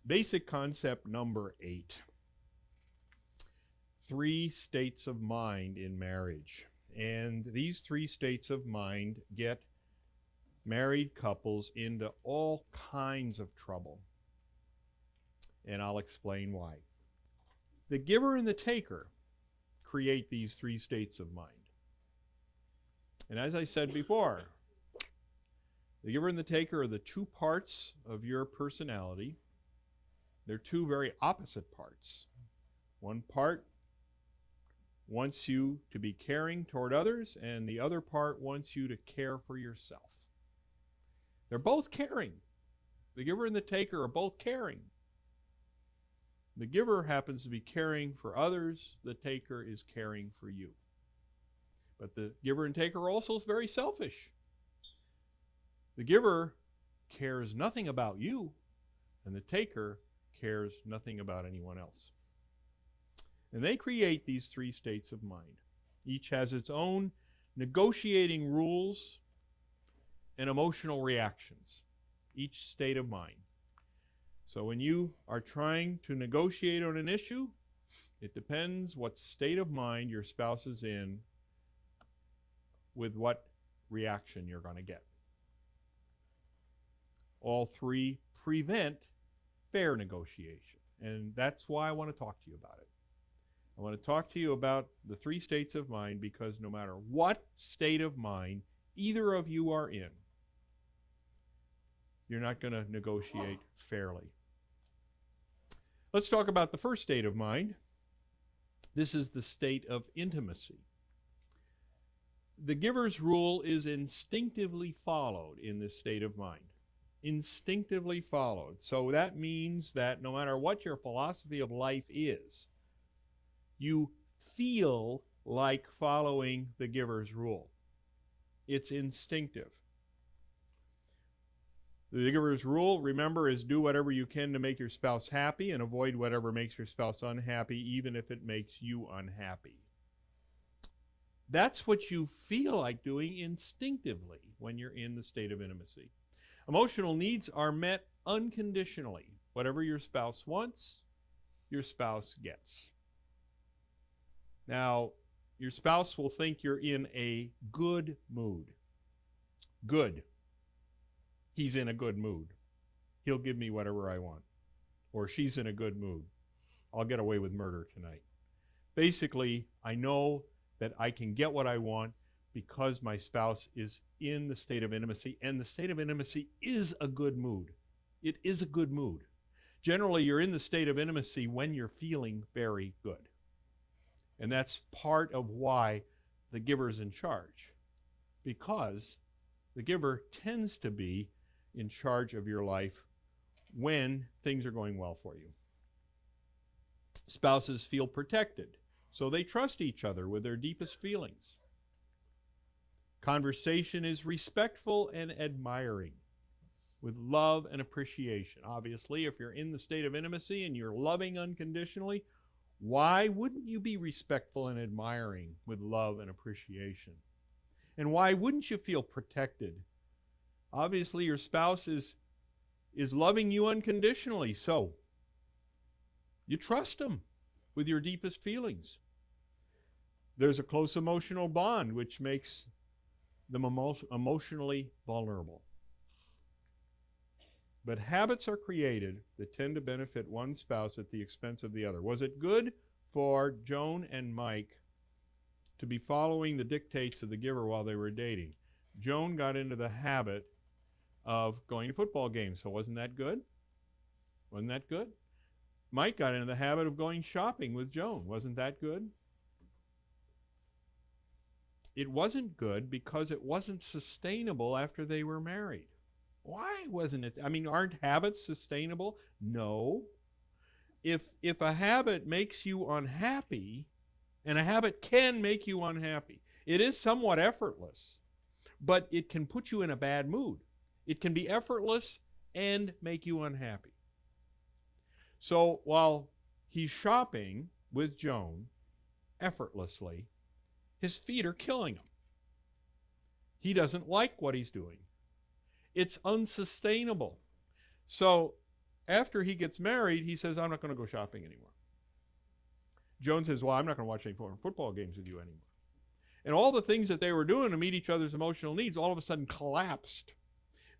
Basic concept number 8. 3 states of mind in marriage. And these 3 states of mind get married couples into all kinds of trouble. And I'll explain why. The giver and the taker create these 3 states of mind. And as I said before, the giver and the taker are the 2 parts of your personality. They're 2 very opposite parts. One part wants you to be caring toward others, and the other part wants you to care for yourself. They're both caring. The giver and the taker are both caring. The giver happens to be caring for others. The taker is caring for you. But the giver and taker also is very selfish. The giver cares nothing about you, and the taker cares nothing about anyone else. And they create these 3 states of mind. Each has its own negotiating rules and emotional reactions, each state of mind. So when you are trying to negotiate on an issue, it depends what state of mind your spouse is in with what reaction you're going to get. All 3 prevent fair negotiation, and that's why I want to talk to you about it. I want to talk to you about the 3 states of mind because no matter what state of mind either of you are in, you're not going to negotiate fairly. Let's talk about the first state of mind. This is the state of intimacy. The giver's rule is instinctively followed in this state of mind. Instinctively followed. So that means that no matter what your philosophy of life is, you feel like following the giver's rule. It's instinctive. The giver's rule, remember, is do whatever you can to make your spouse happy and avoid whatever makes your spouse unhappy, even if it makes you unhappy. That's what you feel like doing instinctively when you're in the state of intimacy. Emotional needs are met unconditionally. Whatever your spouse wants, your spouse gets. Now, your spouse will think you're in a good mood. Good. He's in a good mood. He'll give me whatever I want. Or she's in a good mood. I'll get away with murder tonight. Basically, I know that I can get what I want because my spouse is in the state of intimacy, and the state of intimacy is a good mood. It is a good mood. Generally, you're in the state of intimacy when you're feeling very good. And that's part of why the giver's in charge, because the giver tends to be in charge of your life when things are going well for you. Spouses feel protected, so they trust each other with their deepest feelings. Conversation is respectful and admiring, with love and appreciation. Obviously, if you're in the state of intimacy and you're loving unconditionally, why wouldn't you be respectful and admiring with love and appreciation? And why wouldn't you feel protected? Obviously, your spouse is loving you unconditionally, so you trust them with your deepest feelings. There's a close emotional bond which makes them emotionally vulnerable. But habits are created that tend to benefit one spouse at the expense of the other. Was it good for Joan and Mike to be following the dictates of the giver while they were dating? Joan got into the habit of going to football games, so wasn't that good? Wasn't that good? Mike got into the habit of going shopping with Joan. Wasn't that good? It wasn't good because it wasn't sustainable after they were married. Why wasn't it? I mean, aren't habits sustainable? No. If a habit makes you unhappy, and a habit can make you unhappy, it is somewhat effortless, but it can put you in a bad mood. It can be effortless and make you unhappy. So while he's shopping with Joan effortlessly, his feet are killing him. He doesn't like what he's doing. It's unsustainable. So after he gets married, he says, I'm not going to go shopping anymore. Joan says, well, I'm not going to watch any football games with you anymore. And all the things that they were doing to meet each other's emotional needs all of a sudden collapsed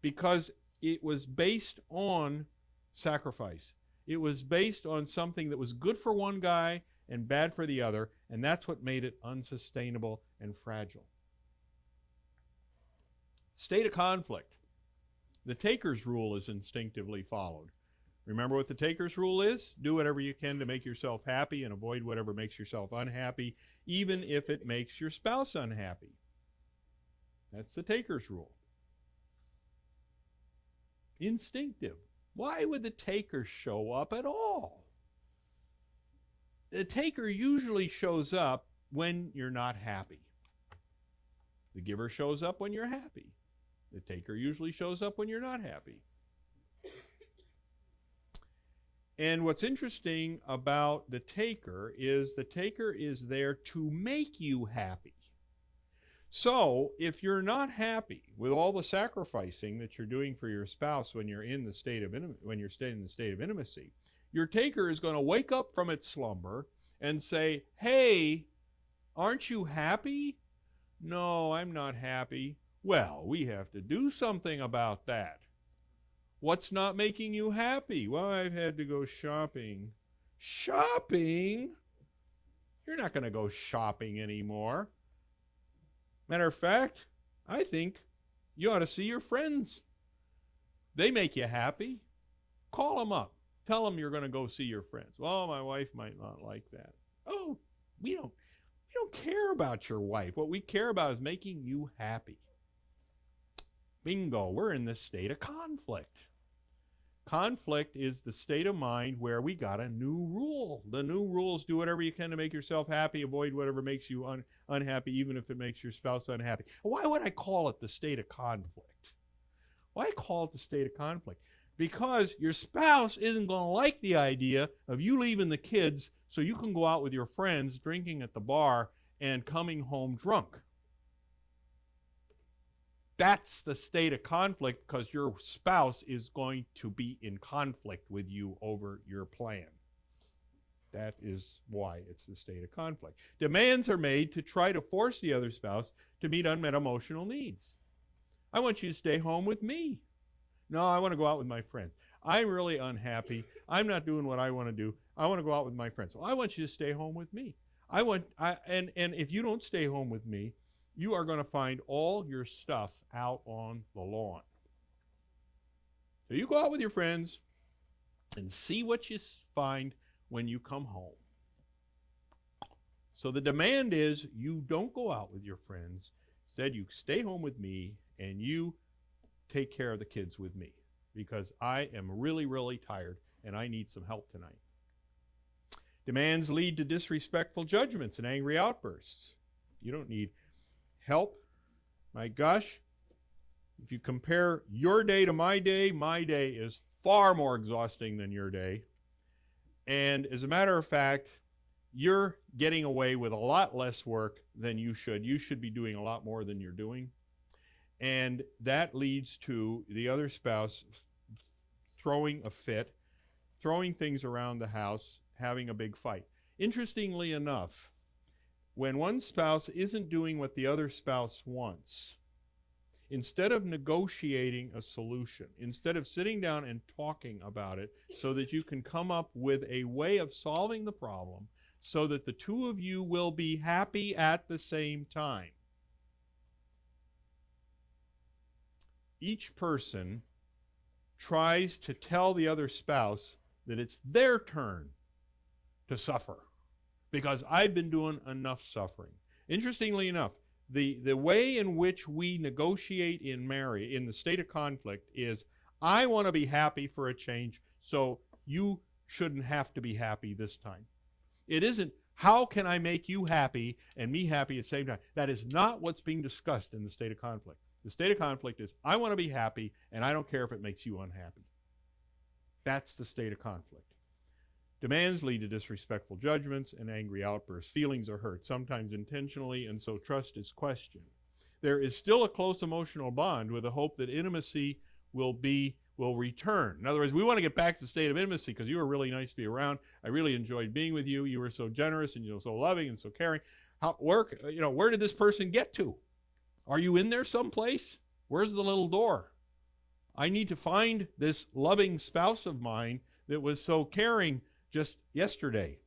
because it was based on sacrifice. It was based on something that was good for one guy and bad for the other, and that's what made it unsustainable and fragile. State of conflict. The taker's rule is instinctively followed. Remember what the taker's rule is? Do whatever you can to make yourself happy and avoid whatever makes yourself unhappy, even if it makes your spouse unhappy. That's the taker's rule. Instinctive. Why would the taker show up at all? The taker usually shows up when you're not happy. The giver shows up when you're happy. The taker usually shows up when you're not happy. And what's interesting about the taker is there to make you happy. So if you're not happy with all the sacrificing that you're doing for your spouse when you're in the state of intimacy, your taker is going to wake up from its slumber and say, hey, aren't you happy? No, I'm not happy. Well, we have to do something about that. What's not making you happy? Well, I've had to go shopping. Shopping? You're not going to go shopping anymore. Matter of fact, I think you ought to see your friends. They make you happy. Call them up. Tell them you're going to go see your friends. Well, my wife might not like that. Oh, we don't care about your wife. What we care about is making you happy. Bingo, we're in this state of conflict. Conflict is the state of mind where we got a new rule. The new rule is do whatever you can to make yourself happy, avoid whatever makes you unhappy, even if it makes your spouse unhappy. Why would I call it the state of conflict? Why call it the state of conflict? Because your spouse isn't going to like the idea of you leaving the kids so you can go out with your friends drinking at the bar and coming home drunk. That's the state of conflict because your spouse is going to be in conflict with you over your plan. That is why it's the state of conflict. Demands are made to try to force the other spouse to meet unmet emotional needs. I want you to stay home with me. No, I want to go out with my friends. I'm really unhappy. I'm not doing what I want to do. I want to go out with my friends. Well, I want you to stay home with me. And if you don't stay home with me, you are going to find all your stuff out on the lawn. So you go out with your friends and see what you find when you come home. So the demand is you don't go out with your friends. Instead, you stay home with me and you take care of the kids with me because I am really, really tired and I need some help tonight. Demands lead to disrespectful judgments and angry outbursts. You don't need help. My gosh, if you compare your day to my day is far more exhausting than your day. And as a matter of fact, you're getting away with a lot less work than you should. You should be doing a lot more than you're doing. And that leads to the other spouse throwing a fit, throwing things around the house, having a big fight. Interestingly enough, when one spouse isn't doing what the other spouse wants, instead of negotiating a solution, instead of sitting down and talking about it so that you can come up with a way of solving the problem so that the two of you will be happy at the same time, each person tries to tell the other spouse that it's their turn to suffer because I've been doing enough suffering. Interestingly enough, the way in which we negotiate in the state of conflict is I want to be happy for a change, so you shouldn't have to be happy this time. It isn't how can I make you happy and me happy at the same time. That is not what's being discussed in the state of conflict. The state of conflict is I want to be happy and I don't care if it makes you unhappy. That's the state of conflict. Demands lead to disrespectful judgments and angry outbursts. Feelings are hurt, sometimes intentionally, and so trust is questioned. There is still a close emotional bond with the hope that intimacy will be will return. In other words, we want to get back to the state of intimacy because you were really nice to be around. I really enjoyed being with you. You were so generous and you were so loving and so caring. Where did this person get to? Are you in there someplace? Where's the little door? I need to find this loving spouse of mine that was so caring just yesterday.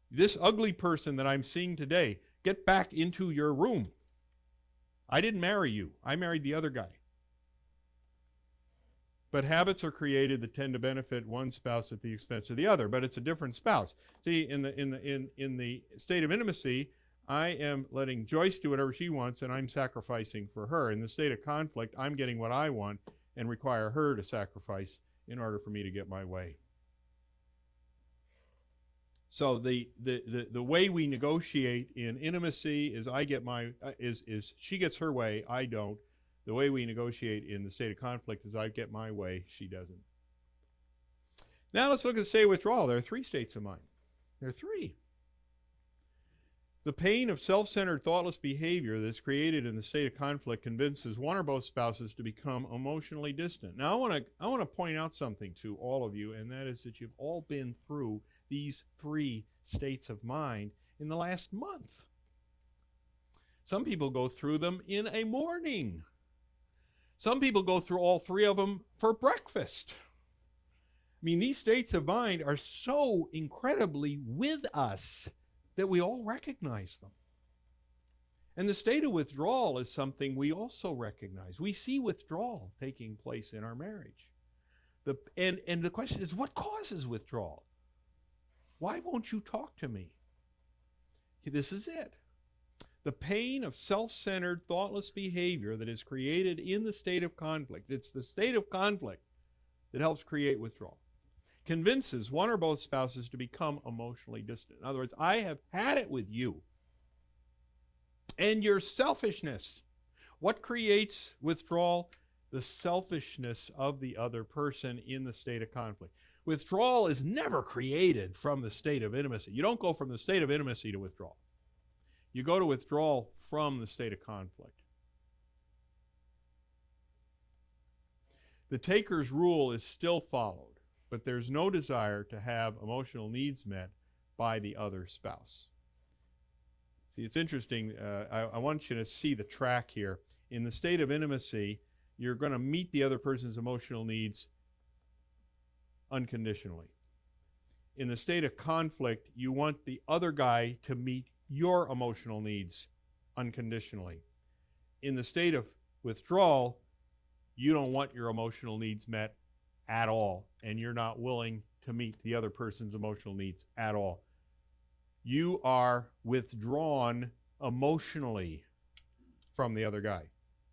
This ugly person that I'm seeing today, get back into your room. I didn't marry you. I married the other guy. But habits are created that tend to benefit one spouse at the expense of the other, but it's a different spouse. See, in the state of intimacy, I am letting Joyce do whatever she wants, and I'm sacrificing for her. In the state of conflict, I'm getting what I want and require her to sacrifice in order for me to get my way. So the way we negotiate in intimacy is is she gets her way, I don't. The way we negotiate in the state of conflict is I get my way, she doesn't. Now let's look at the state of withdrawal. There are 3 states of mind. There are 3. The pain of self-centered, thoughtless behavior that's created in the state of conflict convinces one or both spouses to become emotionally distant. Now, I want to point out something to all of you, and that is that you've all been through these 3 states of mind in the last month. Some people go through them in a morning. Some people go through all 3 of them for breakfast. I mean, these states of mind are so incredibly with us that we all recognize them. And the state of withdrawal is something we also recognize. We see withdrawal taking place in our marriage. And the question is, what causes withdrawal? Why won't you talk to me? This is it. The pain of self-centered, thoughtless behavior that is created in the state of conflict. It's the state of conflict that helps create withdrawal. Convinces one or both spouses to become emotionally distant. In other words, I have had it with you. And your selfishness. What creates withdrawal? The selfishness of the other person in the state of conflict. Withdrawal is never created from the state of intimacy. You don't go from the state of intimacy to withdrawal. You go to withdrawal from the state of conflict. The taker's rule is still followed, but there's no desire to have emotional needs met by the other spouse. See, it's interesting. I want you to see the track here. In the state of intimacy, you're going to meet the other person's emotional needs unconditionally. In the state of conflict, you want the other guy to meet your emotional needs unconditionally. In the state of withdrawal, you don't want your emotional needs met at all, and you're not willing to meet the other person's emotional needs at all. You are withdrawn emotionally from the other guy.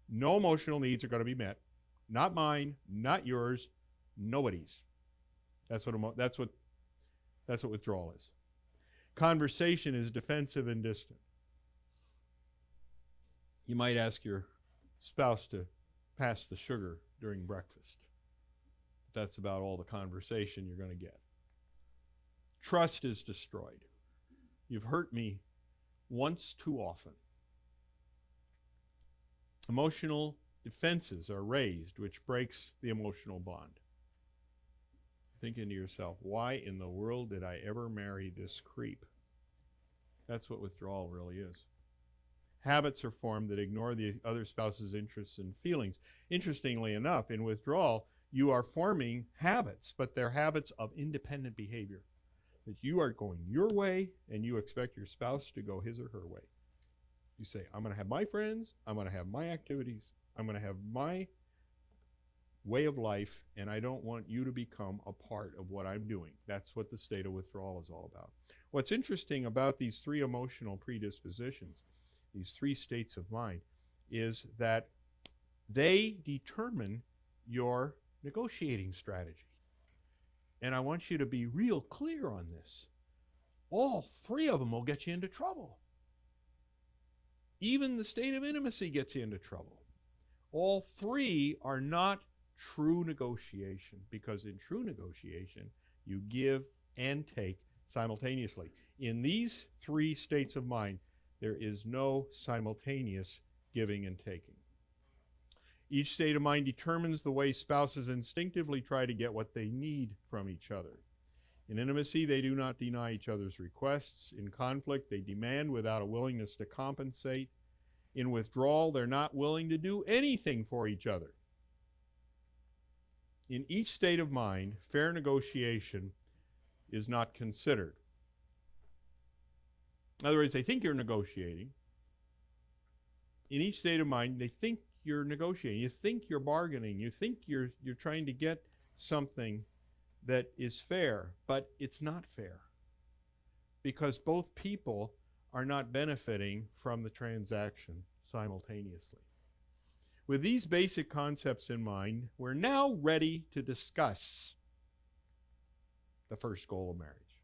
No emotional needs are going to be met. Not mine, not yours, nobody's. That's what withdrawal is. Conversation is defensive and distant. You might ask your spouse to pass the sugar during breakfast. That's about all the conversation you're going to get. Trust is destroyed. You've hurt me once too often. Emotional defenses are raised, which breaks the emotional bond. Thinking to yourself, why in the world did I ever marry this creep? That's what withdrawal really is. Habits are formed that ignore the other spouse's interests and feelings. Interestingly enough, in withdrawal, you are forming habits, but they're habits of independent behavior. That you are going your way and you expect your spouse to go his or her way. You say, I'm going to have my friends, I'm going to have my activities, I'm going to have my way of life, and I don't want you to become a part of what I'm doing. That's what the state of withdrawal is all about. What's interesting about these 3 emotional predispositions, these 3 states of mind, is that they determine your negotiating strategy. And I want you to be real clear on this. All 3 of them will get you into trouble. Even the state of intimacy gets you into trouble. All 3 are not true negotiation, because in true negotiation, you give and take simultaneously. In these 3 states of mind, there is no simultaneous giving and taking. Each state of mind determines the way spouses instinctively try to get what they need from each other. In intimacy, they do not deny each other's requests. In conflict, they demand without a willingness to compensate. In withdrawal, they're not willing to do anything for each other. In each state of mind, fair negotiation is not considered. In other words, they think you're negotiating. In each state of mind, they think you're negotiating. You think you're bargaining. You think you're trying to get something that is fair, but it's not fair because both people are not benefiting from the transaction simultaneously. With these basic concepts in mind, we're now ready to discuss the first goal of marriage.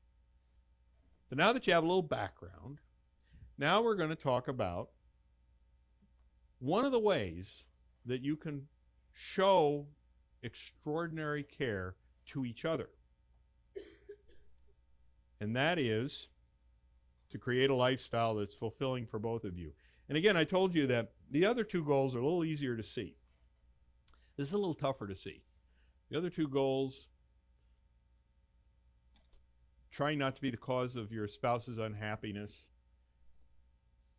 So now that you have a little background, now we're going to talk about one of the ways that you can show extraordinary care to each other. And that is to create a lifestyle that's fulfilling for both of you. And again, I told you that the other two goals are a little easier to see. This is a little tougher to see. The other two goals, trying not to be the cause of your spouse's unhappiness,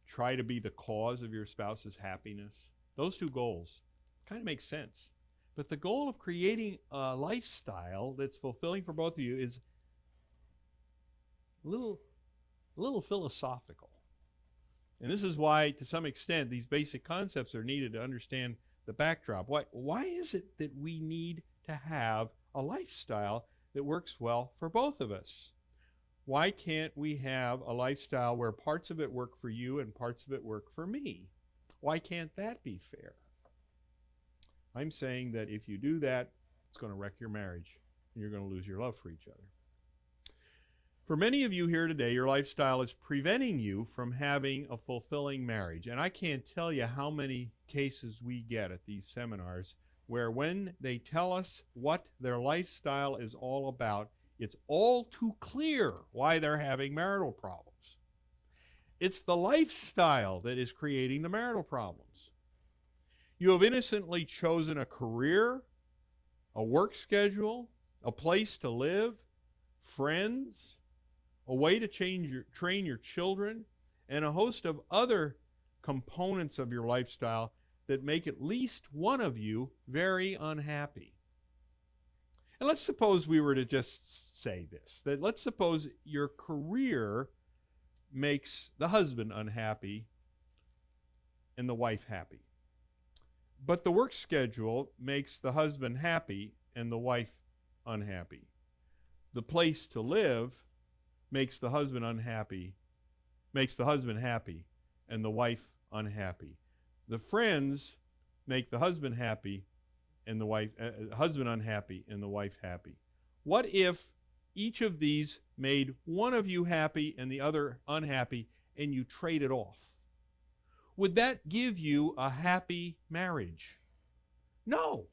try to be the cause of your spouse's happiness. Those two goals kind of make sense. But the goal of creating a lifestyle that's fulfilling for both of you is a little philosophical. And this is why, to some extent, these basic concepts are needed to understand the backdrop. Why is it that we need to have a lifestyle that works well for both of us? Why can't we have a lifestyle where parts of it work for you and parts of it work for me? Why can't that be fair? I'm saying that if you do that, it's going to wreck your marriage and you're going to lose your love for each other. For many of you here today, your lifestyle is preventing you from having a fulfilling marriage. And I can't tell you how many cases we get at these seminars where when they tell us what their lifestyle is all about, it's all too clear why they're having marital problems. It's the lifestyle that is creating the marital problems. You have innocently chosen a career, a work schedule, a place to live, friends, a way to train your children, and a host of other components of your lifestyle that make at least one of you very unhappy. And let's suppose we were to just say this, that let's suppose your career makes the husband unhappy and the wife happy. But the work schedule makes the husband happy and the wife unhappy. The place to live makes the husband happy and the wife unhappy. The friends make the husband happy and the wife husband unhappy and the wife happy. What if each of these made one of you happy and the other unhappy and you traded off? Would that give you a happy marriage? No.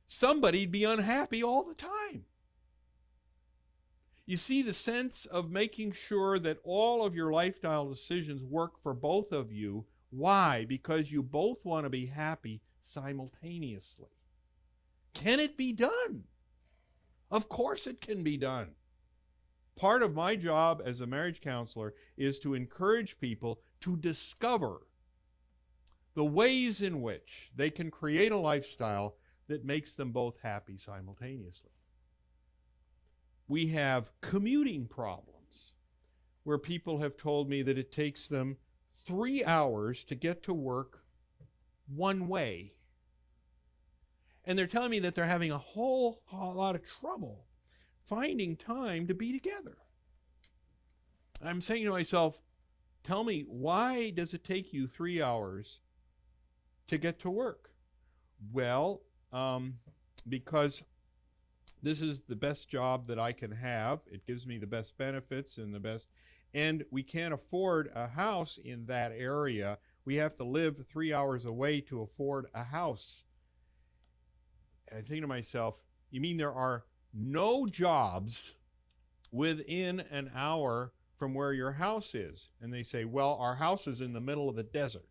Somebody'd be unhappy all the time. You see the sense of making sure that all of your lifestyle decisions work for both of you. Why? Because you both want to be happy simultaneously. Can it be done? Of course it can be done. Part of my job as a marriage counselor is to encourage people to discover the ways in which they can create a lifestyle that makes them both happy simultaneously. We have commuting problems where people have told me that it takes them 3 hours to get to work one way. And they're telling me that they're having a whole lot of trouble finding time to be together. I'm saying to myself, tell me, why does it take you 3 hours to get to work? Well, because this is the best job that I can have. It gives me the best benefits and we can't afford a house in that area. We have to live 3 hours away to afford a house. And I think to myself, you mean there are no jobs within an hour from where your house is? And they say, well, our house is in the middle of the desert.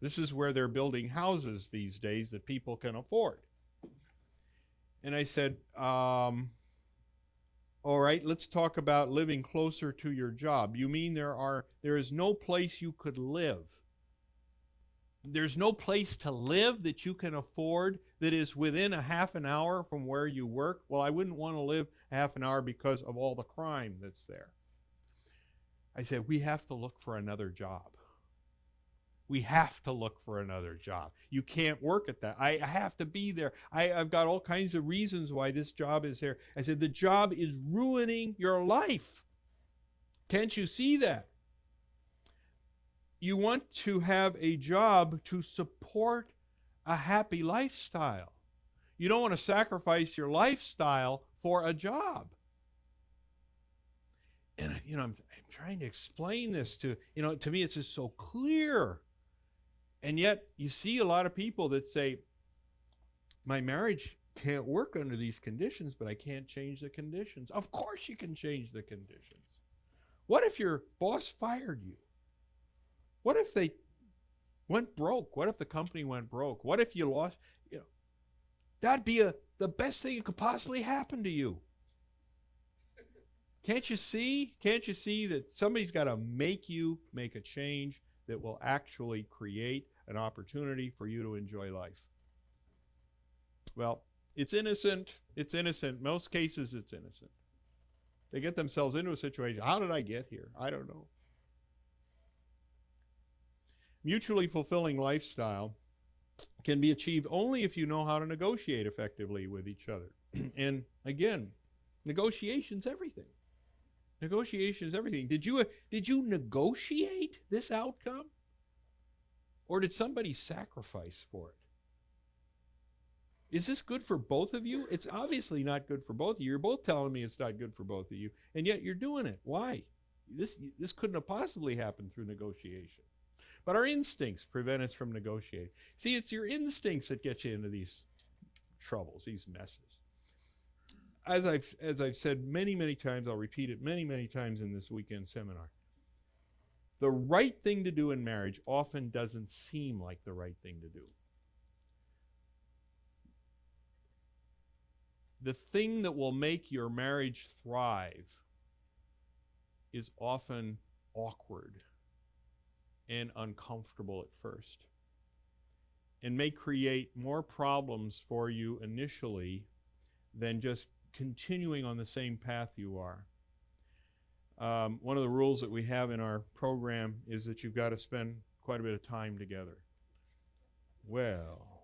This is where they're building houses these days that people can afford. And I said, all right, let's talk about living closer to your job. You mean there is no place you could live? There's no place to live that you can afford that is within a half an hour from where you work? Well, I wouldn't want to live half an hour because of all the crime that's there. I said, we have to look for another job. We have to look for another job. You can't work at that. I have to be there. I've got all kinds of reasons why this job is there. I said, the job is ruining your life. Can't you see that? You want to have a job to support a happy lifestyle. You don't want to sacrifice your lifestyle for a job. And, I'm trying to explain this to me it's just so clear. And yet you see a lot of people that say, my marriage can't work under these conditions, but I can't change the conditions. Of course you can change the conditions. What if your boss fired you? What if they went broke? What if the company went broke? What if you lost? That'd be the best thing that could possibly happen to you. Can't you see? Can't you see that somebody's got to make you make a change that will actually create an opportunity for you to enjoy life? Well, it's innocent. It's innocent. Most cases, it's innocent. They get themselves into a situation. How did I get here? I don't know. Mutually fulfilling lifestyle can be achieved only if you know how to negotiate effectively with each other. And again, negotiation's everything. Negotiation is everything. Did you negotiate this outcome? Or did somebody sacrifice for it? Is this good for both of you? It's obviously not good for both of you. You're both telling me it's not good for both of you, and yet you're doing it. Why? This couldn't have possibly happened through negotiation. But our instincts prevent us from negotiating. See, it's your instincts that get you into these troubles, these messes. As I've said many, many times, I'll repeat it many, many times in this weekend seminar. The right thing to do in marriage often doesn't seem like the right thing to do. The thing that will make your marriage thrive is often awkward and uncomfortable at first, and may create more problems for you initially than just continuing on the same path you are. One of the rules that we have in our program is that you've got to spend quite a bit of time together. Well,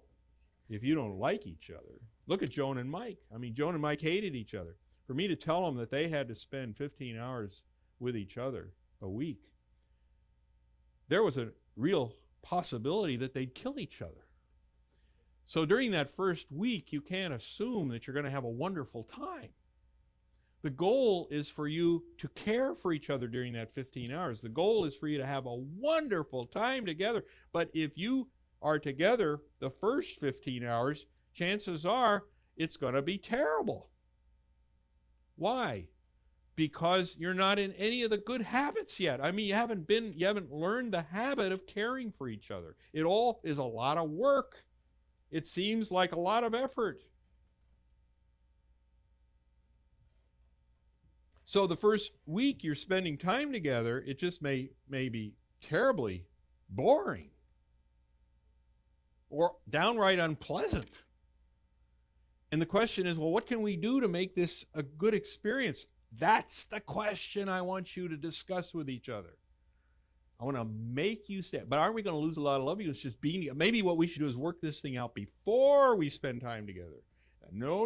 if you don't like each other, look at Joan and Mike. I mean, Joan and Mike hated each other. For me to tell them that they had to spend 15 hours with each other a week, there was a real possibility that they'd kill each other. So during that first week, you can't assume that you're going to have a wonderful time. The goal is for you to care for each other during that 15 hours. The goal is for you to have a wonderful time together. But if you are together the first 15 hours, chances are it's going to be terrible. Why? Because you're not in any of the good habits yet. I mean, you haven't learned the habit of caring for each other. It all is a lot of work. It seems like a lot of effort. So the first week you're spending time together, it just may be terribly boring or downright unpleasant. And the question is, well, what can we do to make this a good experience? That's the question I want you to discuss with each other. I want to make you stand. But aren't we going to lose a lot of love? It's just being, maybe what we should do is work this thing out before we spend time together. No.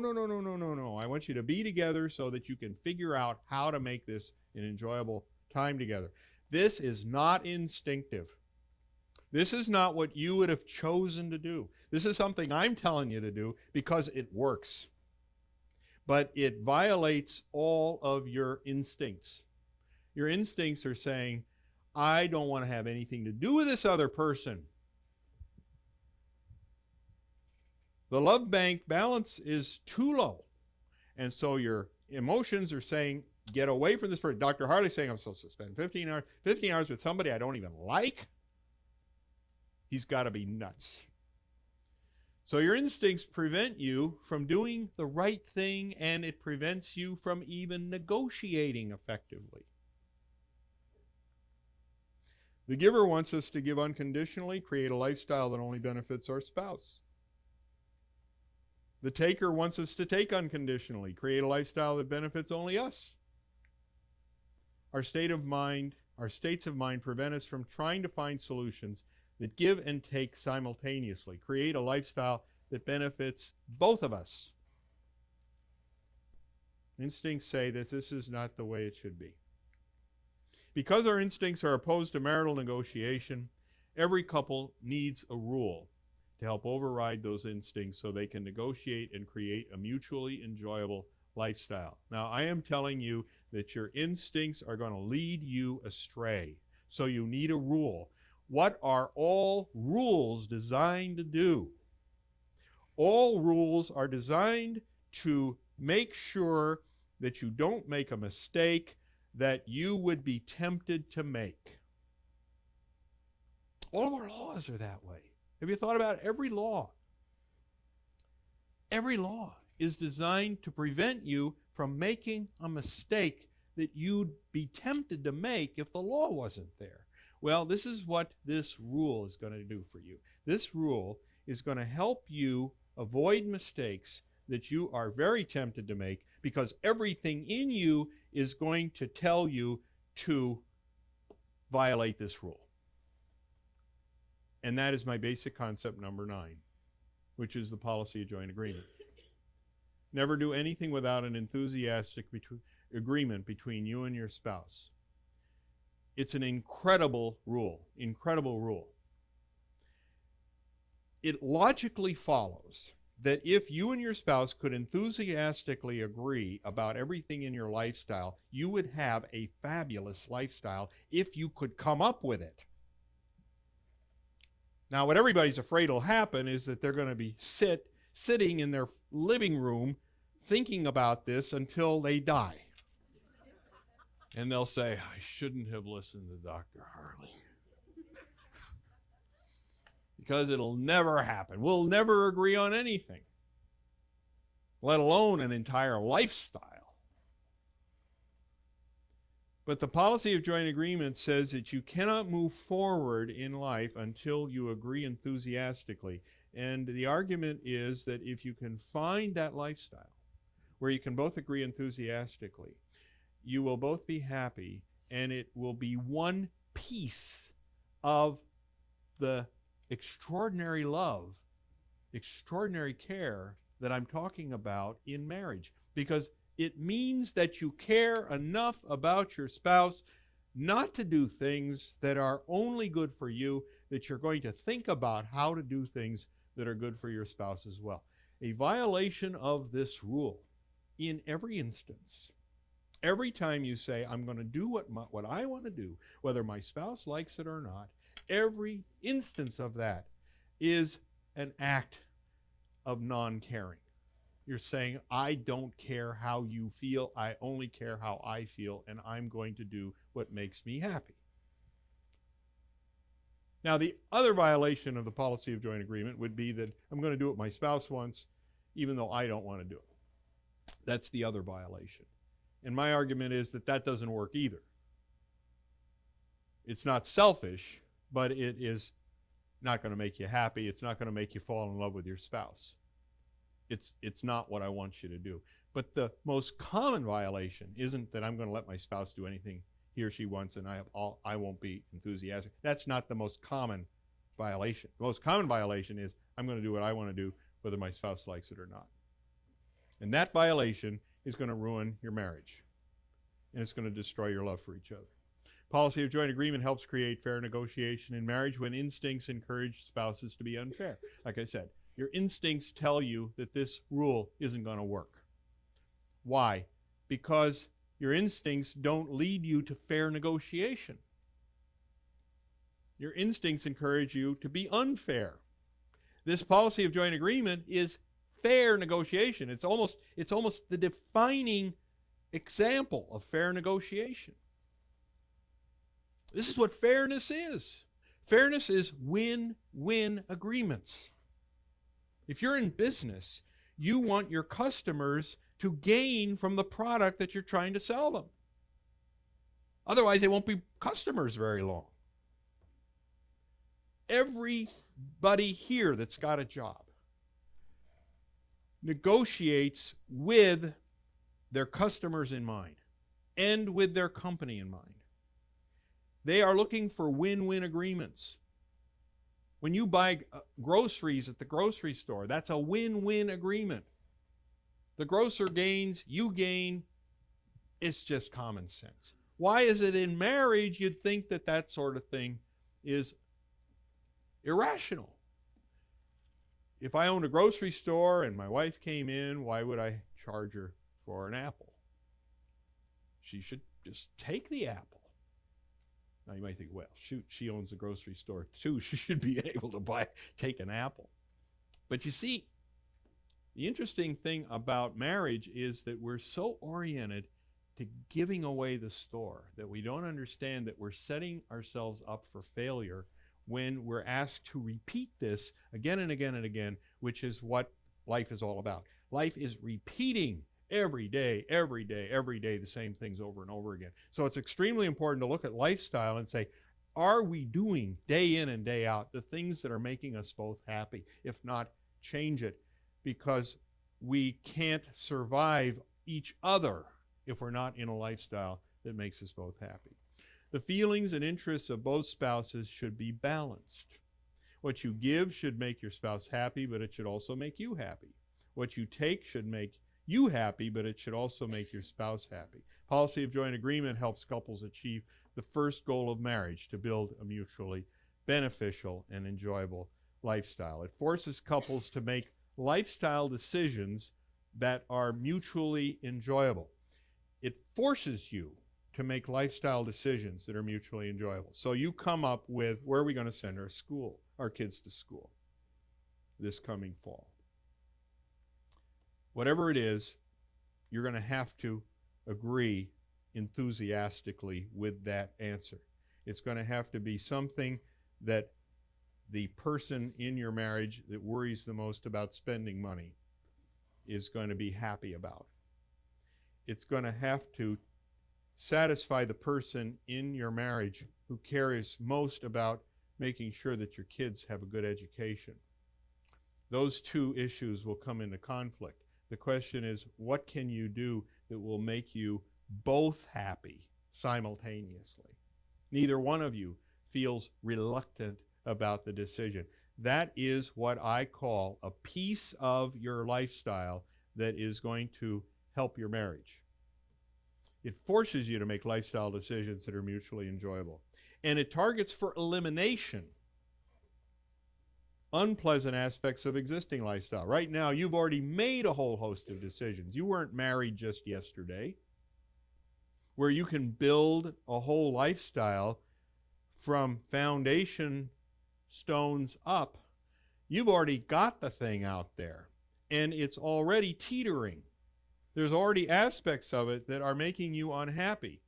I want you to be together so that you can figure out how to make this an enjoyable time together. This is not instinctive. This is not what you would have chosen to do. This is something I'm telling you to do because it works. But it violates all of your instincts. Your instincts are saying, I don't want to have anything to do with this other person. The love bank balance is too low. And so your emotions are saying, get away from this person. Dr. Harley saying, I'm supposed to spend 15 hours with somebody I don't even like. He's got to be nuts. So your instincts prevent you from doing the right thing, and it prevents you from even negotiating effectively. The giver wants us to give unconditionally, create a lifestyle that only benefits our spouse. The taker wants us to take unconditionally, create a lifestyle that benefits only us. Our states of mind prevent us from trying to find solutions that give and take simultaneously, create a lifestyle that benefits both of us. Instincts say that this is not the way it should be. Because our instincts are opposed to marital negotiation, every couple needs a rule to help override those instincts so they can negotiate and create a mutually enjoyable lifestyle. Now, I am telling you that your instincts are going to lead you astray, so you need a rule. What are all rules designed to do? All rules are designed to make sure that you don't make a mistake that you would be tempted to make. All of our laws are that way. Have you thought about every law? Every law is designed to prevent you from making a mistake that you'd be tempted to make if the law wasn't there. Well, this is what this rule is going to do for you. This rule is going to help you avoid mistakes that you are very tempted to make, because everything in you is going to tell you to violate this rule. And that is my basic concept number 9, which is the policy of joint agreement. Never do anything without an enthusiastic agreement between you and your spouse. It's an incredible rule. It logically follows that if you and your spouse could enthusiastically agree about everything in your lifestyle, you would have a fabulous lifestyle if you could come up with it. Now, what everybody's afraid will happen is that they're going to be sitting in their living room thinking about this until they die. And they'll say, I shouldn't have listened to Dr. Harley. Because it'll never happen. We'll never agree on anything, let alone an entire lifestyle. But the policy of joint agreement says that you cannot move forward in life until you agree enthusiastically. And the argument is that if you can find that lifestyle where you can both agree enthusiastically, you will both be happy, and it will be one piece of the extraordinary love, extraordinary care that I'm talking about in marriage. Because it means that you care enough about your spouse not to do things that are only good for you, that you're going to think about how to do things that are good for your spouse as well. A violation of this rule in every instance, every time you say, I'm going to do what I want to do, whether my spouse likes it or not, every instance of that is an act of non-caring. You're saying, I don't care how you feel, I only care how I feel, and I'm going to do what makes me happy. Now, the other violation of the policy of joint agreement would be that I'm going to do what my spouse wants, even though I don't want to do it. That's the other violation. And my argument is that that doesn't work either. It's not selfish, but it is not going to make you happy. It's not going to make you fall in love with your spouse. It's not what I want you to do. But the most common violation isn't that I'm going to let my spouse do anything he or she wants and I won't be enthusiastic. That's not the most common violation. The most common violation is I'm going to do what I want to do, whether my spouse likes it or not. And that violation is going to ruin your marriage. And it's going to destroy your love for each other. Policy of joint agreement helps create fair negotiation in marriage when instincts encourage spouses to be unfair. Like I said, your instincts tell you that this rule isn't going to work. Why? Because your instincts don't lead you to fair negotiation. Your instincts encourage you to be unfair. This policy of joint agreement is fair negotiation. It's almost the defining example of fair negotiation. This is what fairness is. Fairness is win-win agreements. If you're in business, you want your customers to gain from the product that you're trying to sell them. Otherwise, they won't be customers very long. Everybody here that's got a job negotiates with their customers in mind and with their company in mind. They are looking for win-win agreements. When you buy groceries at the grocery store, that's a win-win agreement. The grocer gains, you gain. It's just common sense. Why is it in marriage you'd think that that sort of thing is irrational? If I owned a grocery store and my wife came in, why would I charge her for an apple? She should just take the apple. Now you might think, well, shoot, she owns a grocery store too. She should be able to take an apple. But you see, the interesting thing about marriage is that we're so oriented to giving away the store that we don't understand that we're setting ourselves up for failure when we're asked to repeat this again and again and again, which is what life is all about. Life is repeating every day, the same things over and over again. So it's extremely important to look at lifestyle and say, are we doing day in and day out the things that are making us both happy? If not, change it, because we can't survive each other if we're not in a lifestyle that makes us both happy. The feelings and interests of both spouses should be balanced. What you give should make your spouse happy, but it should also make you happy. What you take should make you happy, but it should also make your spouse happy. Policy of joint agreement helps couples achieve the first goal of marriage, to build a mutually beneficial and enjoyable lifestyle. It forces couples to make lifestyle decisions that are mutually enjoyable. It forces you to make lifestyle decisions that are mutually enjoyable. So you come up with, where are we going to send our kids to school this coming fall? Whatever it is, you're going to have to agree enthusiastically with that answer. It's going to have to be something that the person in your marriage that worries the most about spending money is going to be happy about. It's going to have to satisfy the person in your marriage who cares most about making sure that your kids have a good education. Those two issues will come into conflict. The question is, what can you do that will make you both happy simultaneously? Neither one of you feels reluctant about the decision. That is what I call a piece of your lifestyle that is going to help your marriage. It forces you to make lifestyle decisions that are mutually enjoyable. And it targets for elimination unpleasant aspects of existing lifestyle. Right now, you've already made a whole host of decisions. You weren't married just yesterday, where you can build a whole lifestyle from foundation stones up. You've already got the thing out there, and it's already teetering. There's already aspects of it that are making you unhappy.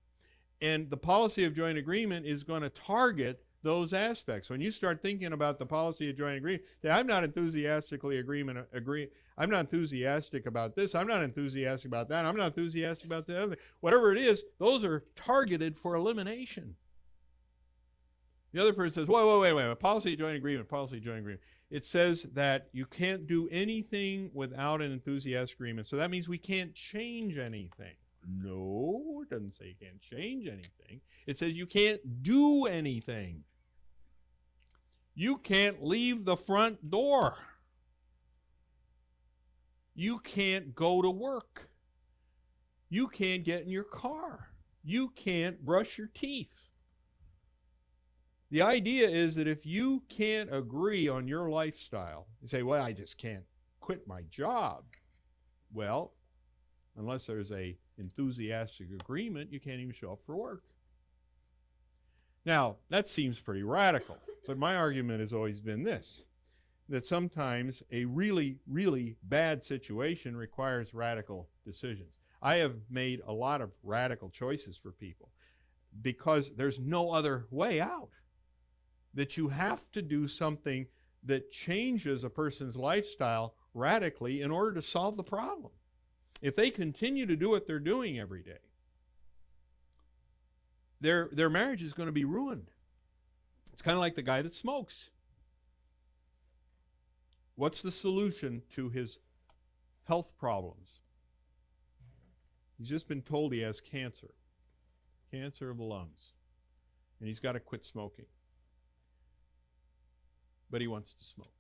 And the policy of joint agreement is going to target those aspects. When you start thinking about the policy of joint agreement, say, I'm not enthusiastic about this, I'm not enthusiastic about that, I'm not enthusiastic about the other. Whatever it is, those are targeted for elimination. The other person says, wait, policy of joint agreement. It says that you can't do anything without an enthusiastic agreement. So that means we can't change anything. No, it doesn't say you can't change anything. It says you can't do anything. You can't leave the front door. You can't go to work. You can't get in your car. You can't brush your teeth. The idea is that if you can't agree on your lifestyle, you say, well, I just can't quit my job. Well, unless there's a enthusiastic agreement, you can't even show up for work. Now, that seems pretty radical, but my argument has always been this, that sometimes a really, really bad situation requires radical decisions. I have made a lot of radical choices for people because there's no other way out. that you have to do something that changes a person's lifestyle radically in order to solve the problem. If they continue to do what they're doing every day, their marriage is going to be ruined. It's kind of like the guy that smokes. What's the solution to his health problems? He's just been told he has cancer of the lungs, and he's got to quit smoking. But he wants to smoke.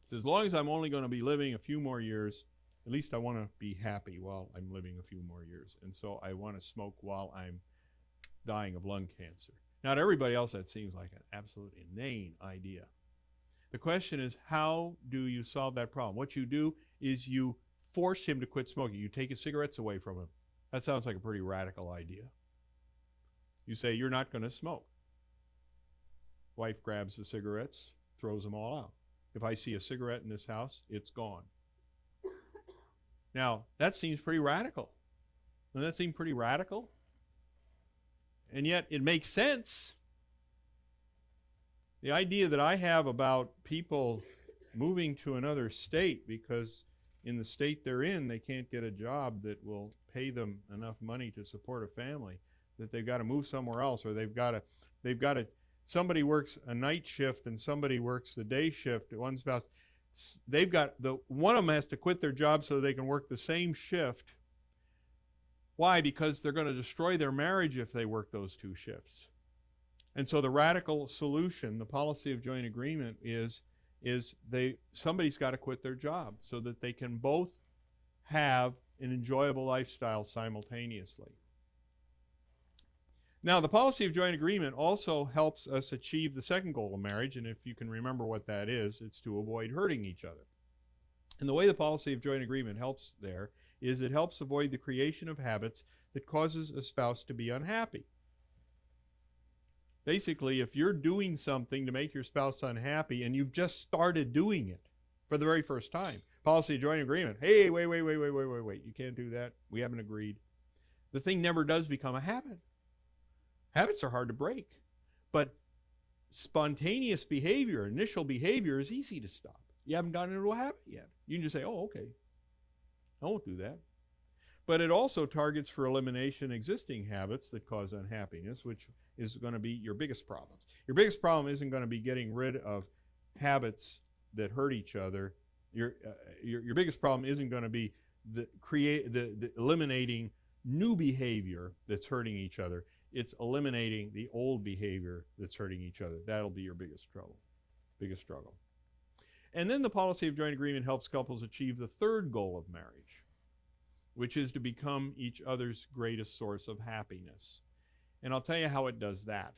He says, as long as I'm only going to be living a few more years, at least I want to be happy while I'm living a few more years. And so I want to smoke while I'm dying of lung cancer. Now, to everybody else, that seems like an absolute inane idea. The question is, how do you solve that problem? What you do is you force him to quit smoking. You take his cigarettes away from him. That sounds like a pretty radical idea. You say, you're not going to smoke. Wife grabs the cigarettes, throws them all out. If I see a cigarette in this house, it's gone. Now, that seems pretty radical. Doesn't that seem pretty radical? And yet, it makes sense. The idea that I have about people moving to another state because in the state they're in, they can't get a job that will pay them enough money to support a family, that they've got to move somewhere else, or they've got to, somebody works a night shift and somebody works the day shift, one spouse, one of them has to quit their job so they can work the same shift. Why? Because they're going to destroy their marriage if they work those two shifts. And so the radical solution, the policy of joint agreement is somebody's got to quit their job so that they can both have an enjoyable lifestyle simultaneously. Now, the policy of joint agreement also helps us achieve the second goal of marriage, and if you can remember what that is, it's to avoid hurting each other. And the way the policy of joint agreement helps there is it helps avoid the creation of habits that causes a spouse to be unhappy. Basically, if you're doing something to make your spouse unhappy and you've just started doing it for the very first time, policy of joint agreement, hey, wait, you can't do that. We haven't agreed. The thing never does become a habit. Habits are hard to break, but spontaneous behavior, initial behavior is easy to stop. You haven't gotten into a habit yet. You can just say, oh, okay, I won't do that. But it also targets for elimination existing habits that cause unhappiness, which is going to be your biggest problems. Your biggest problem isn't going to be getting rid of habits that hurt each other. Your biggest problem isn't going to be the eliminating new behavior that's hurting each other. It's eliminating the old behavior that's hurting each other. That'll be your biggest struggle. And then the policy of joint agreement helps couples achieve the third goal of marriage, which is to become each other's greatest source of happiness. And I'll tell you how it does that.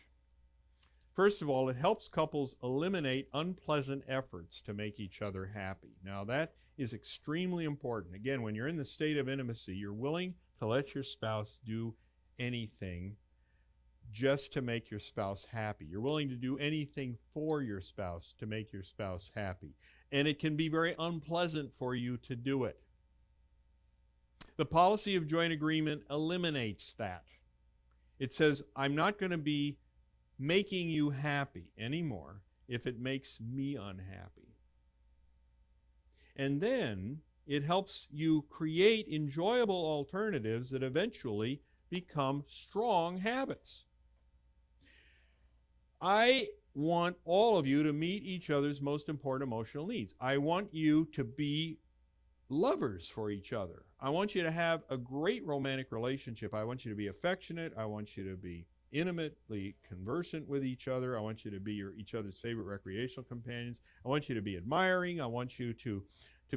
First of all, it helps couples eliminate unpleasant efforts to make each other happy. Now, that is extremely important. Again, when you're in the state of intimacy, you're willing to let your spouse do anything just to make your spouse happy. You're willing to do anything for your spouse to make your spouse happy. And it can be very unpleasant for you to do it. The policy of joint agreement eliminates that. It says, I'm not going to be making you happy anymore if it makes me unhappy. And then it helps you create enjoyable alternatives that eventually become strong habits. I want all of you to meet each other's most important emotional needs. I want you to be lovers for each other. I want you to have a great romantic relationship. I want you to be affectionate. I want you to be intimately conversant with each other. I want you to be each other's favorite recreational companions. I want you to be admiring. I want you to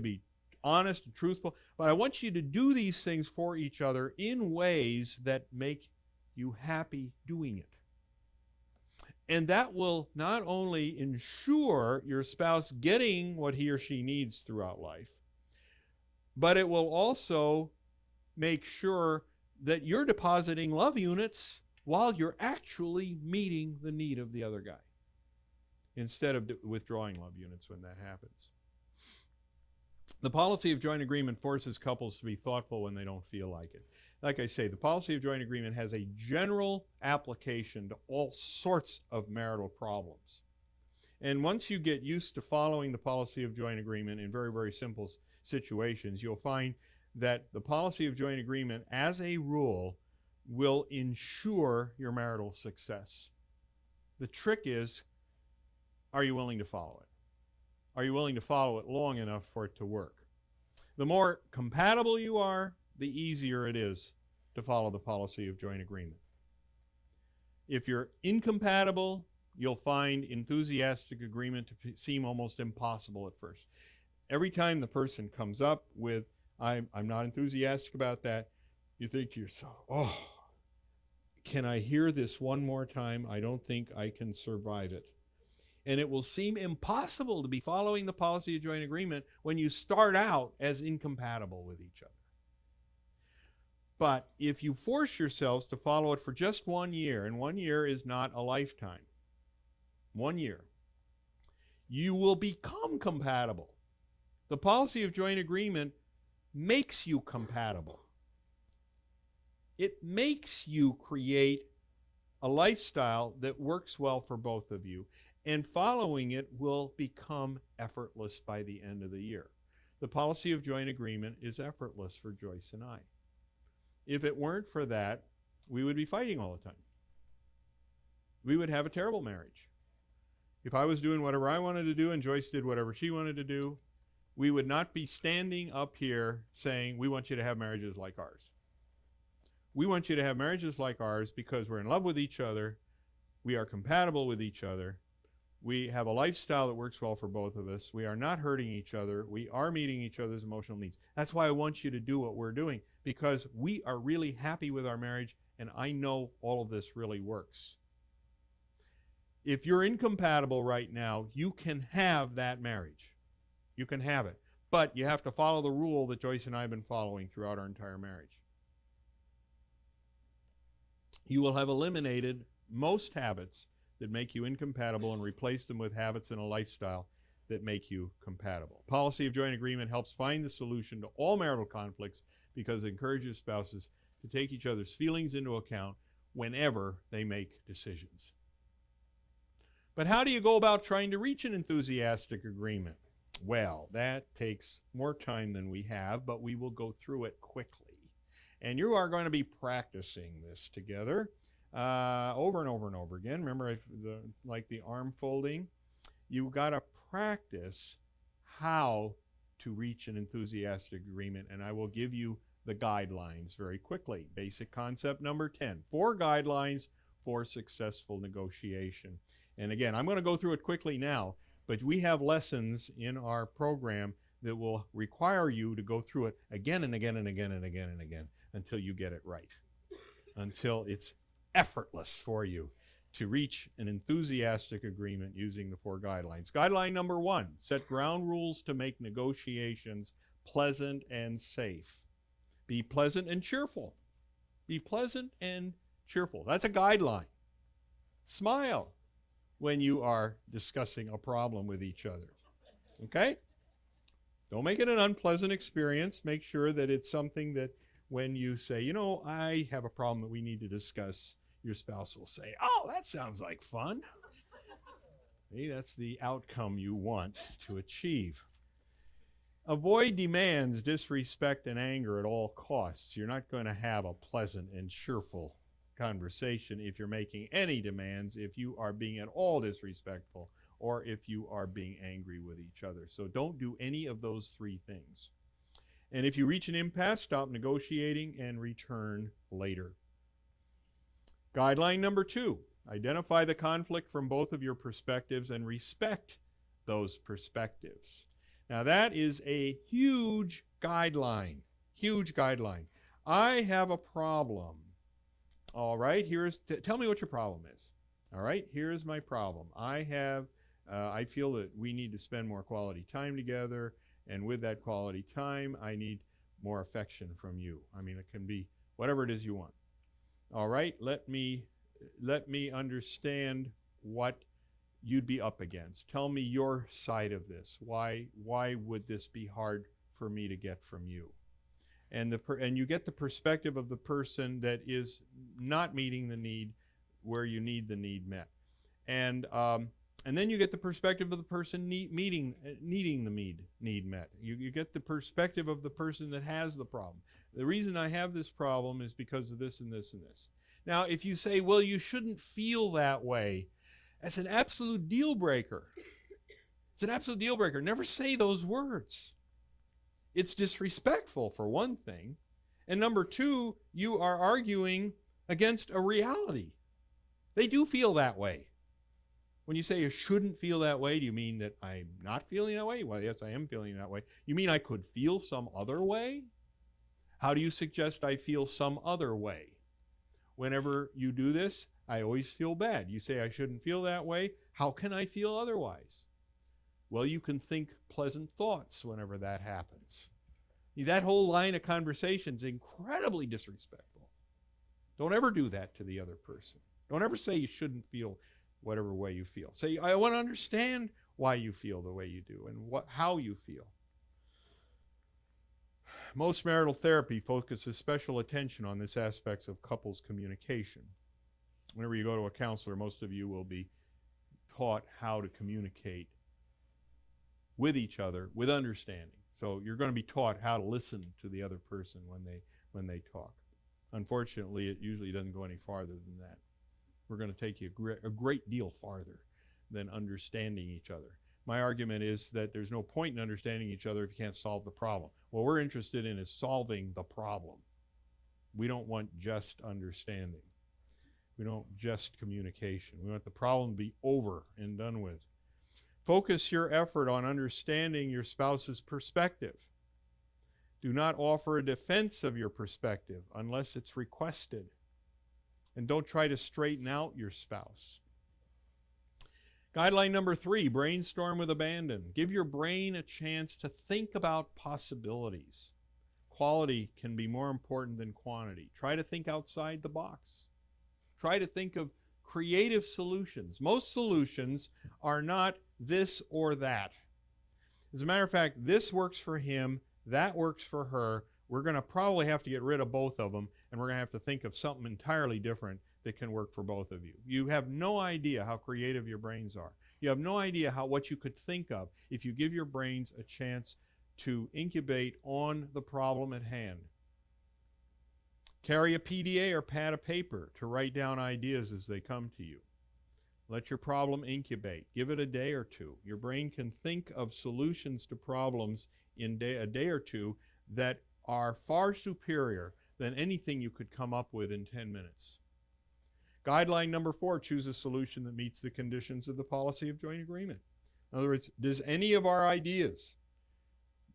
be honest and truthful. But I want you to do these things for each other in ways that make you happy doing it. And that will not only ensure your spouse getting what he or she needs throughout life, but it will also make sure that you're depositing love units while you're actually meeting the need of the other guy, instead of withdrawing love units when that happens. The policy of joint agreement forces couples to be thoughtful when they don't feel like it. like I say, the policy of joint agreement has a general application to all sorts of marital problems. And once you get used to following the policy of joint agreement in very, very simple situations, you'll find that the policy of joint agreement, as a rule, will ensure your marital success. The trick is, are you willing to follow it? Are you willing to follow it long enough for it to work? The more compatible you are, the easier it is to follow the policy of joint agreement. If you're incompatible, you'll find enthusiastic agreement to seem almost impossible at first. Every time the person comes up with, I'm not enthusiastic about that, you think to yourself, oh, can I hear this one more time? I don't think I can survive it. And it will seem impossible to be following the policy of joint agreement when you start out as incompatible with each other. But if you force yourselves to follow it for just 1 year, and 1 year is not a lifetime, 1 year, you will become compatible. The policy of joint agreement makes you compatible. It makes you create a lifestyle that works well for both of you, and following it will become effortless by the end of the year. The policy of joint agreement is effortless for Joyce and I. If it weren't for that, we would be fighting all the time. We would have a terrible marriage. If I was doing whatever I wanted to do and Joyce did whatever she wanted to do, we would not be standing up here saying, we want you to have marriages like ours. We want you to have marriages like ours because we're in love with each other, we are compatible with each other, we have a lifestyle that works well for both of us, we are not hurting each other, we are meeting each other's emotional needs. That's why I want you to do what we're doing, because we are really happy with our marriage, and I know all of this really works. If you're incompatible right now, you can have that marriage. You can have it. But you have to follow the rule that Joyce and I have been following throughout our entire marriage. You will have eliminated most habits that make you incompatible and replace them with habits and a lifestyle that make you compatible. Policy of joint agreement helps find the solution to all marital conflicts because it encourages spouses to take each other's feelings into account whenever they make decisions. But how do you go about trying to reach an enthusiastic agreement? Well, that takes more time than we have, but we will go through it quickly. And you are going to be practicing this together over and over and over again. Remember, like the arm folding, you've got to practice how to reach an enthusiastic agreement, and I will give you the guidelines very quickly. Basic concept number 10, 4 guidelines for successful negotiation. And again, I'm going to go through it quickly now, but we have lessons in our program that will require you to go through it again and again and again and again and again until you get it right, until it's effortless for you to reach an enthusiastic agreement using the 4 guidelines. Guideline number 1, set ground rules to make negotiations pleasant and safe. Be pleasant and cheerful. Be pleasant and cheerful. That's a guideline. Smile when you are discussing a problem with each other. Okay? Don't make it an unpleasant experience. Make sure that it's something that when you say, you know, I have a problem that we need to discuss, your spouse will say, oh, that sounds like fun. Hey, that's the outcome you want to achieve. Avoid demands, disrespect, and anger at all costs. You're not going to have a pleasant and cheerful conversation if you're making any demands, if you are being at all disrespectful, or if you are being angry with each other. So don't do any of those 3 things. And if you reach an impasse, stop negotiating and return later. Guideline number 2, identify the conflict from both of your perspectives and respect those perspectives. Now that is a huge guideline, huge guideline. I have a problem. All right, tell me what your problem is. All right, here's my problem. I feel that we need to spend more quality time together, and with that quality time, I need more affection from you. I mean, it can be whatever it is you want. All right, let me understand what you'd be up against. Tell me your side of this. Why would this be hard for me to get from you? and you get the perspective of the person that is not meeting the need where you need the need met, and then you get the perspective of the person needing the need met. You get the perspective of the person that has the problem. The reason I have this problem is because of this and this and this. Now, if you say, well, you shouldn't feel that way, that's an absolute deal breaker. It's an absolute deal breaker. Never say those words. It's disrespectful, for one thing. And number two, you are arguing against a reality. They do feel that way. When you say you shouldn't feel that way, do you mean that I'm not feeling that way? Well, yes, I am feeling that way. You mean I could feel some other way? How do you suggest I feel some other way? Whenever you do this, I always feel bad. You say I shouldn't feel that way. How can I feel otherwise? Well, you can think pleasant thoughts whenever that happens. That whole line of conversation is incredibly disrespectful. Don't ever do that to the other person. Don't ever say you shouldn't feel whatever way you feel. Say, I want to understand why you feel the way you do and how you feel. Most marital therapy focuses special attention on this aspects of couples communication. Whenever you go to a counselor, most of you will be taught how to communicate with each other with understanding. So you're going to be taught how to listen to the other person when they talk. Unfortunately, it usually doesn't go any farther than that. We're going to take you a great deal farther than understanding each other. My argument is that there's no point in understanding each other if you can't solve the problem. What we're interested in is solving the problem. We don't want just understanding. We don't just communication. We want the problem to be over and done with. Focus your effort on understanding your spouse's perspective. Do not offer a defense of your perspective unless it's requested. And don't try to straighten out your spouse. Guideline number 3, brainstorm with abandon. Give your brain a chance to think about possibilities. Quality can be more important than quantity. Try to think outside the box. Try to think of creative solutions. Most solutions are not this or that. As a matter of fact, this works for him, that works for her. We're going to probably have to get rid of both of them, and we're going to have to think of something entirely different that can work for both of you. You have no idea how creative your brains are. You have no idea what you could think of if you give your brains a chance to incubate on the problem at hand. Carry a PDA or pad of paper to write down ideas as they come to you. Let your problem incubate. Give it a day or two. Your brain can think of solutions to problems in a day or two that are far superior than anything you could come up with in 10 minutes. Guideline number 4, choose a solution that meets the conditions of the policy of joint agreement. In other words, does any of our ideas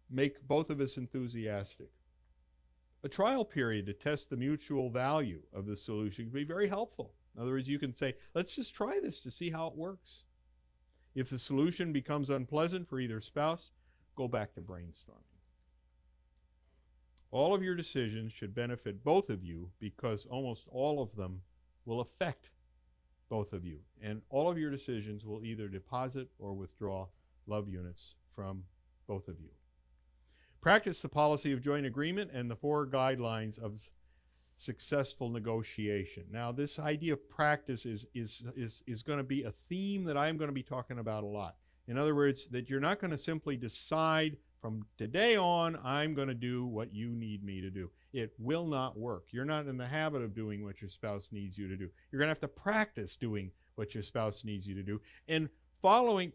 make both of us enthusiastic? A trial period to test the mutual value of the solution can be very helpful. In other words, you can say, let's just try this to see how it works. If the solution becomes unpleasant for either spouse, go back to brainstorming. All of your decisions should benefit both of you because almost all of them will affect both of you. And all of your decisions will either deposit or withdraw love units from both of you. Practice the policy of joint agreement and the 4 guidelines of successful negotiation. Now, this idea of practice is going to be a theme that I'm going to be talking about a lot. In other words, that you're not going to simply decide from today on, I'm going to do what you need me to do. It will not work. You're not in the habit of doing what your spouse needs you to do. You're going to have to practice doing what your spouse needs you to do. And following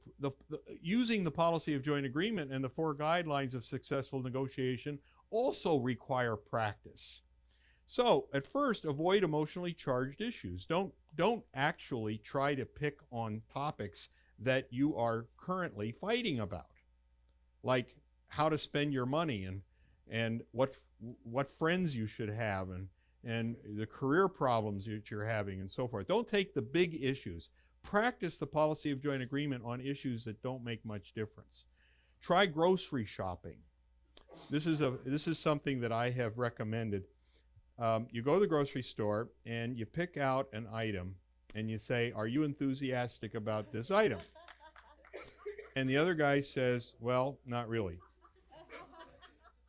using the policy of joint agreement and the 4 guidelines of successful negotiation also require practice. So, at first, avoid emotionally charged issues. Don't actually try to pick on topics that you are currently fighting about, like how to spend your money and what friends you should have and the career problems that you're having and so forth. Don't take the big issues. Practice the policy of joint agreement on issues that don't make much difference. Try grocery shopping. This is something that I have recommended. You go to the grocery store and you pick out an item and you say, are you enthusiastic about this item? And the other guy says, well, not really.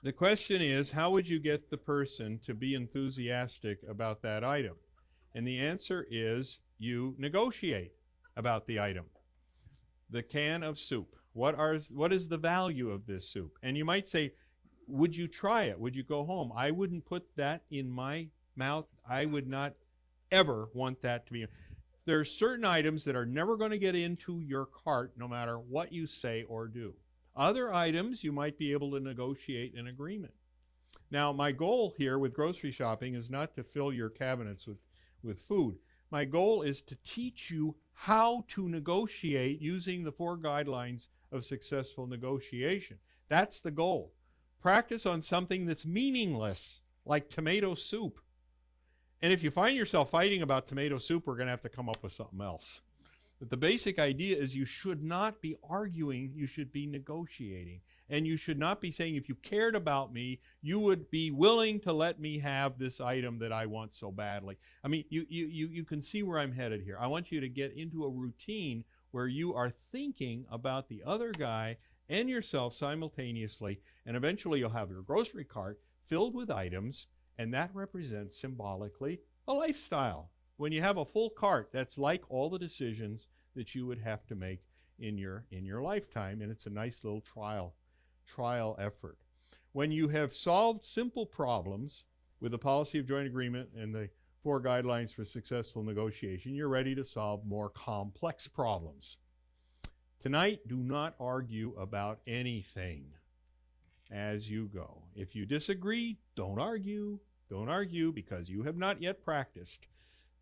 The question is, how would you get the person to be enthusiastic about that item? And the answer is you negotiate about the item. The can of soup. What is the value of this soup? And you might say, would you try it? Would you go home? I wouldn't put that in my mouth. I would not ever want that to be. There are certain items that are never going to get into your cart no matter what you say or do. Other items you might be able to negotiate an agreement. Now, my goal here with grocery shopping is not to fill your cabinets with food. My goal is to teach you how to negotiate using the 4 guidelines of successful negotiation. That's the goal. Practice on something that's meaningless, like tomato soup. And if you find yourself fighting about tomato soup, we're going to have to come up with something else. But the basic idea is you should not be arguing, you should be negotiating. And you should not be saying, if you cared about me, you would be willing to let me have this item that I want so badly. I mean, you can see where I'm headed here. I want you to get into a routine where you are thinking about the other guy and yourself simultaneously, and eventually you'll have your grocery cart filled with items, and that represents symbolically a lifestyle. When you have a full cart, that's like all the decisions that you would have to make in your lifetime, and it's a nice little trial effort. When you have solved simple problems with the policy of joint agreement and the 4 guidelines for successful negotiation, you're ready to solve more complex problems. Tonight, do not argue about anything as you go. If you disagree, don't argue. Don't argue, because you have not yet practiced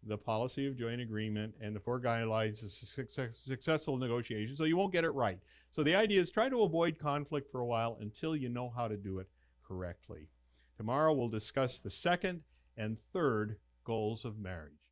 the policy of joint agreement and the 4 guidelines of successful negotiation, so you won't get it right. So the idea is try to avoid conflict for a while until you know how to do it correctly. Tomorrow we'll discuss the 2nd and 3rd goals of marriage.